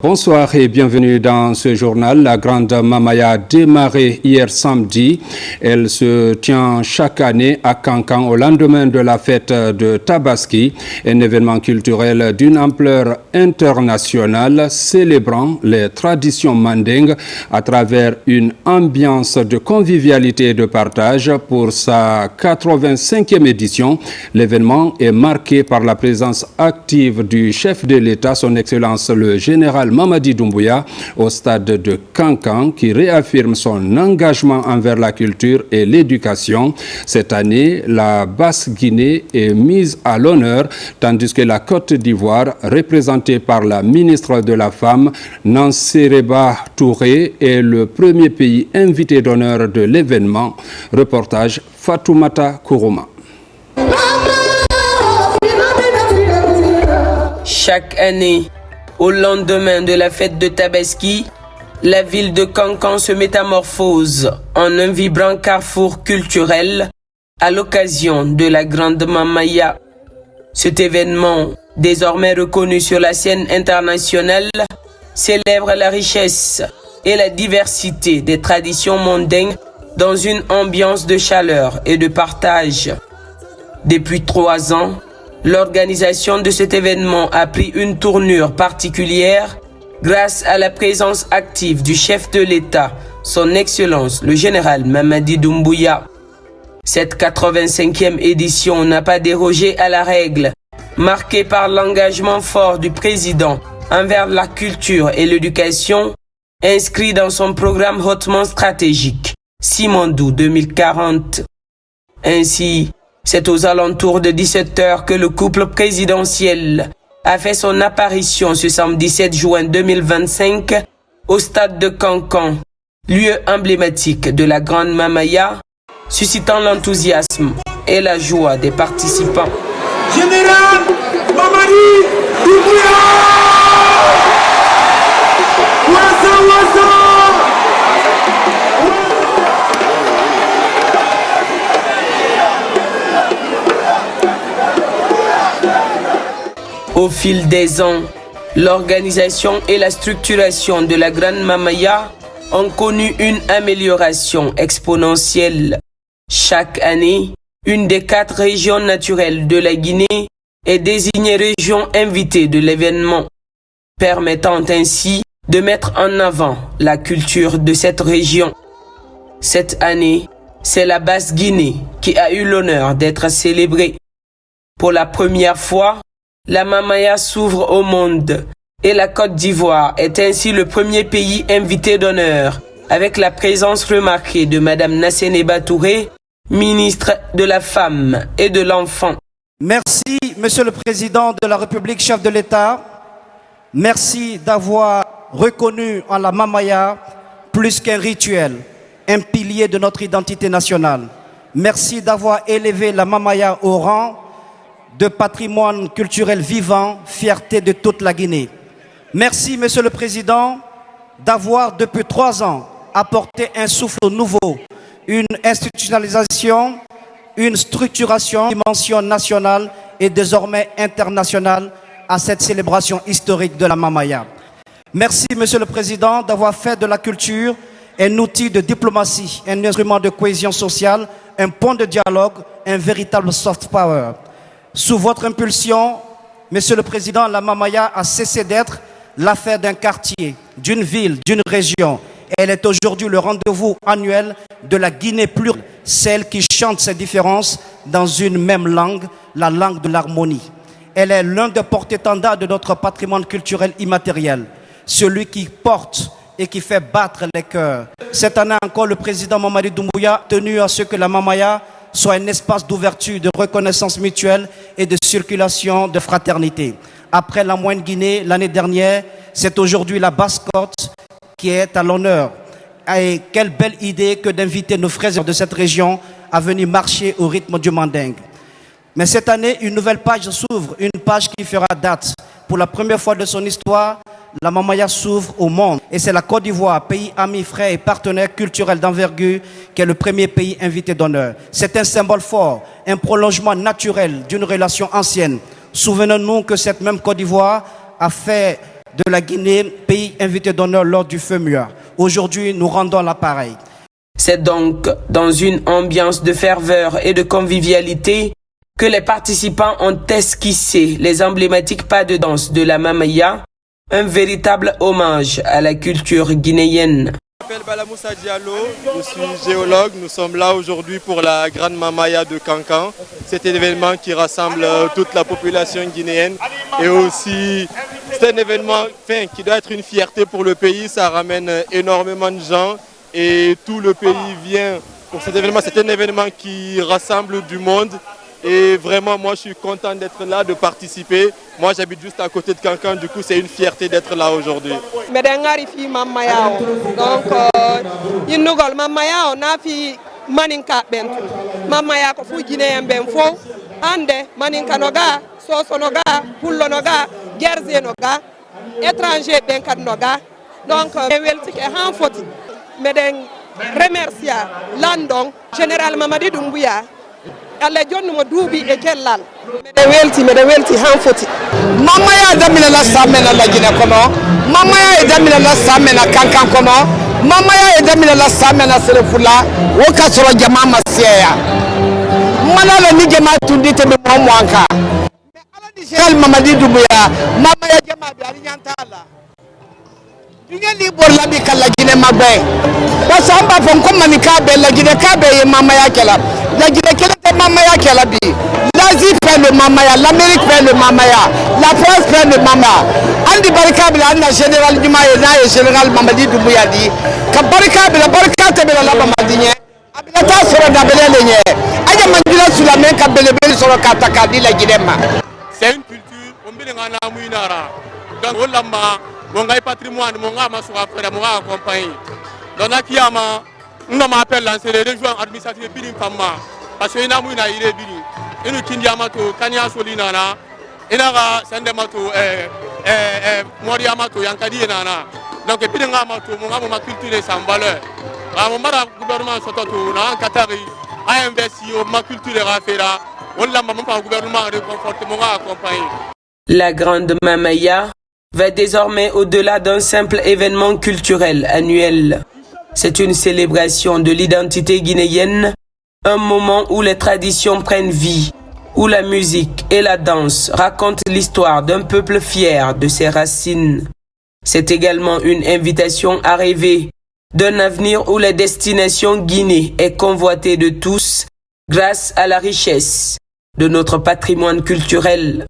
Bonsoir et bienvenue dans ce journal. La Grande Mamaya a démarré hier samedi. Elle se tient chaque année à Kankan au lendemain de la fête de Tabaski, un événement culturel d'une ampleur internationale célébrant les traditions mandingues à travers une ambiance de convivialité et de partage. Pour sa 85e édition, l'événement est marqué par la présence active du chef de l'État, son Excellence le général Mamadi Doumbouya, au stade de Kankan, qui réaffirme son engagement envers la culture et l'éducation. Cette année, la Basse-Guinée est mise à l'honneur, tandis que la Côte d'Ivoire, représentée par la ministre de la Femme, Nanséreba Touré, est le premier pays invité d'honneur de l'événement. Reportage Fatoumata Kourouma. Chaque année, au lendemain de la fête de Tabaski, la ville de Kankan se métamorphose en un vibrant carrefour culturel à l'occasion de la Grande Mamaya. Cet événement, désormais reconnu sur la scène internationale, célèbre la richesse et la diversité des traditions mondaines dans une ambiance de chaleur et de partage. Depuis 3 ans, l'organisation de cet événement a pris une tournure particulière grâce à la présence active du chef de l'État, son Excellence le général Mamadi Doumbouya. Cette 85e édition n'a pas dérogé à la règle, marquée par l'engagement fort du président envers la culture et l'éducation, inscrit dans son programme hautement stratégique, Simandou 2040. Ainsi, c'est aux alentours de 17h que le couple présidentiel a fait son apparition ce samedi 7 juin 2025 au stade de Kankan, lieu emblématique de la Grande Mamaya, suscitant l'enthousiasme et la joie des participants. Général Mamadi Doumbouya! Au fil des ans, l'organisation et la structuration de la Grande Mamaya ont connu une amélioration exponentielle. Chaque année, une des 4 régions naturelles de la Guinée est désignée région invitée de l'événement, permettant ainsi de mettre en avant la culture de cette région. Cette année, c'est la Basse-Guinée qui a eu l'honneur d'être célébrée. Pour la première fois, la Mamaya s'ouvre au monde et la Côte d'Ivoire est ainsi le premier pays invité d'honneur, avec la présence remarquée de Madame Nanséreba Touré, ministre de la Femme et de l'Enfant. Merci, Monsieur le Président de la République, chef de l'État. Merci d'avoir reconnu en la Mamaya plus qu'un rituel, un pilier de notre identité nationale. Merci d'avoir élevé la Mamaya au rang de patrimoine culturel vivant, fierté de toute la Guinée. Merci, Monsieur le Président, d'avoir depuis 3 ans apporté un souffle nouveau, une institutionnalisation, une structuration, une dimension nationale et désormais internationale à cette célébration historique de la Mamaya. Merci, Monsieur le Président, d'avoir fait de la culture un outil de diplomatie, un instrument de cohésion sociale, un pont de dialogue, un véritable soft power. Sous votre impulsion, Monsieur le Président, la Mamaya a cessé d'être l'affaire d'un quartier, d'une ville, d'une région. Elle est aujourd'hui le rendez-vous annuel de la Guinée plurielle, celle qui chante ses différences dans une même langue, la langue de l'harmonie. Elle est l'un des porte-étendards de notre patrimoine culturel immatériel, celui qui porte et qui fait battre les cœurs. Cette année encore, le président Mamadi Doumbouya a tenu à ce que la Mamaya soit un espace d'ouverture, de reconnaissance mutuelle et de circulation de fraternité. Après la Moyenne-Guinée, l'année dernière, c'est aujourd'hui la Basse-Côte qui est à l'honneur. Et quelle belle idée que d'inviter nos frères de cette région à venir marcher au rythme du mandingue. Mais cette année, une nouvelle page s'ouvre, une page qui fera date. Pour la première fois de son histoire, la Mamaya s'ouvre au monde. Et c'est la Côte d'Ivoire, pays ami, frère et partenaire culturel d'envergure, qui est le premier pays invité d'honneur. C'est un symbole fort, un prolongement naturel d'une relation ancienne. Souvenons-nous que cette même Côte d'Ivoire a fait de la Guinée, pays invité d'honneur lors du FEMUA. Aujourd'hui, nous rendons l'appareil. C'est donc dans une ambiance de ferveur et de convivialité que les participants ont esquissé les emblématiques pas de danse de la Mamaya, un véritable hommage à la culture guinéenne. Je m'appelle Balamoussa Diallo, je suis géologue. Nous sommes là aujourd'hui pour la Grande Mamaya de Kankan. Cet événement qui rassemble toute la population guinéenne et aussi c'est un événement qui doit être une fierté pour le pays. Ça ramène énormément de gens et tout le pays vient pour cet événement. C'est un événement qui rassemble du monde. Et vraiment, moi, je suis content d'être là, de participer. Moi, j'habite juste à côté de Kankan, du coup, c'est une fierté d'être là aujourd'hui. Donc, Inugol Mamaya, on a fait Maninka Bentu. Mamaya, ko fu Guinéen ben fo, ande Maninka noga, Soso noga, Pullo noga, Gerze noga, étranger ben kad noga. Donc, welti ke han foti. Meden remercia Landong, général Mamadi Doumbouya. Allah jonnu mo duubi e kellal mede welti han foti Mamaya damina la samena la Guinée kono Mamaya damina la samena Kankan kono Mamaya damina la samena Serefula woka soro jama masiya manala ni jama tundite be mo anka mais ala di Cheikh Mamadi Doumbouya Mamaya jama bi ali nyanta ala dinga li bor la bi kala Guinée magbe wasamba fon ko manika be la Guinée ka be Mamaya kala la Guinée kala Mamaya Kelabi, l'Asie fait le Mamaya, l'Amérique fait le Mamaya, la France fait le Mamaya. Andi barikabila anda général Jumaye na général Mamadi Doumbouya di. Ka barikabila barikate bela la Mamadinye. Abila ta soro da bele lenye. Aja mandila sula men ka bele bele soro ka takadi la Guinema. C'est une culture, on bile ngana muinara. Donc on lamba, mon gars patrimoine, mon gars ma sura frère, mon gars accompagné. Donc akiyama, on m'appelle lancer les régions administratives bilim fama. Parce que ina muina ire biri inu kindiamato kanya solina na ina ga sandemato moriamato yankadi nana donc biri ngamato mo ngamo ma culture sans valeur mon mara gouvernement sototo na katari a investi au ma culture rafera wala ma pa gouvernement réconforte mo nga accompagner. La Grande Mamaya va désormais au-delà d'un simple événement culturel annuel. C'est une célébration de l'identité guinéenne. Un moment où les traditions prennent vie, où la musique et la danse racontent l'histoire d'un peuple fier de ses racines. C'est également une invitation à rêver d'un avenir où la destination Guinée est convoitée de tous grâce à la richesse de notre patrimoine culturel.